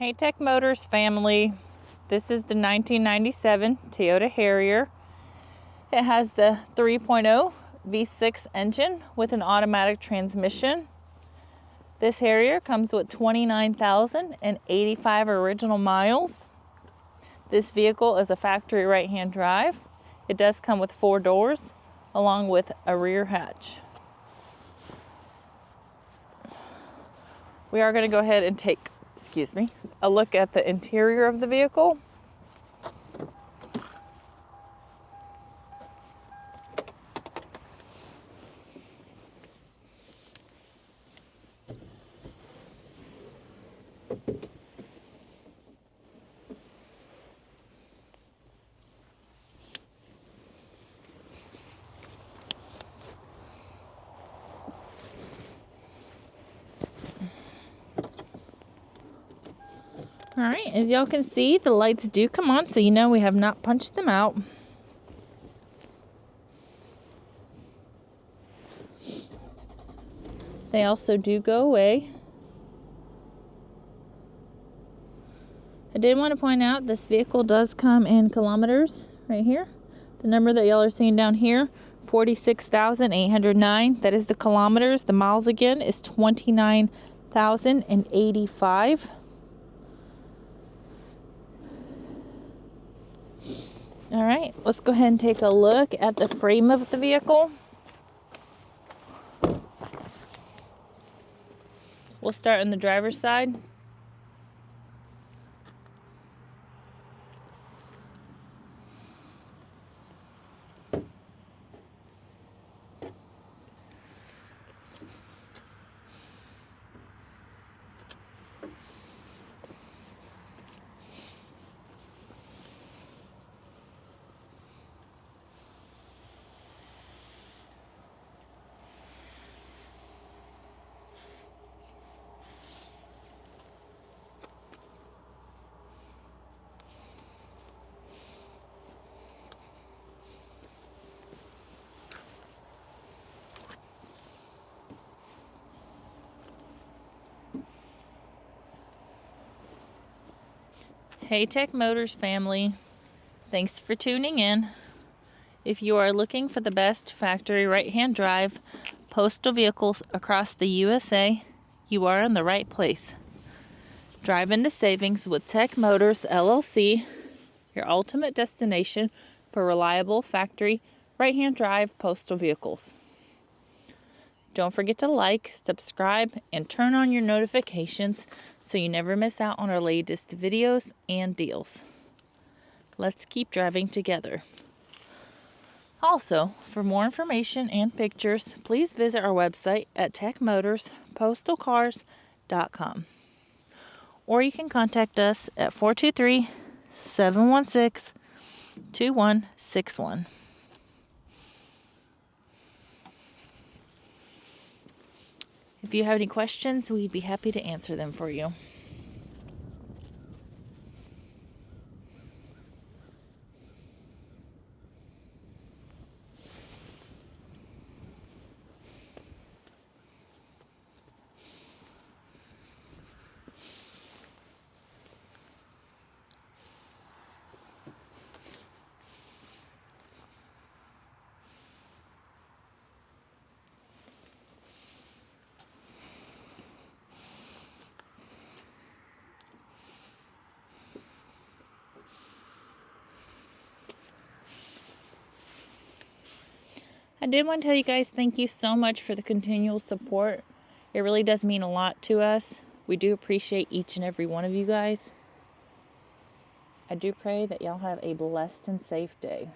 Hey Tech Motors family, this is the 1997 Toyota Harrier. It has the 3.0 V6 engine with an automatic transmission. This Harrier comes with 29,085 original miles. This vehicle is a factory right-hand drive. It does come with 4 doors along with a rear hatch. We are going to go ahead and take a look at the interior of the vehicle. All right, as y'all can see, the lights do come on, so you know we have not punched them out. They also do go away. I did want to point out this vehicle does come in kilometers right here. The number that y'all are seeing down here, 46,809. That is the kilometers. The miles again is 29,085. All right, let's go ahead and take a look at the frame of the vehicle. We'll start on the driver's side. Hey Tech Motors family, thanks for tuning in. If you are looking for the best factory right-hand drive postal vehicles across the USA, you are in the right place. Drive into savings with Tech Motors LLC, your ultimate destination for reliable factory right-hand drive postal vehicles. Don't forget to like, subscribe, and turn on your notifications so you never miss out on our latest videos and deals. Let's keep driving together. Also, for more information and pictures, please visit our website at techmotorspostalcars.com. Or you can contact us at 423-716-2161. If you have any questions, we'd be happy to answer them for you. I did want to tell you guys thank you so much for the continual support. It really does mean a lot to us. We do appreciate each and every one of you guys. I do pray that y'all have a blessed and safe day.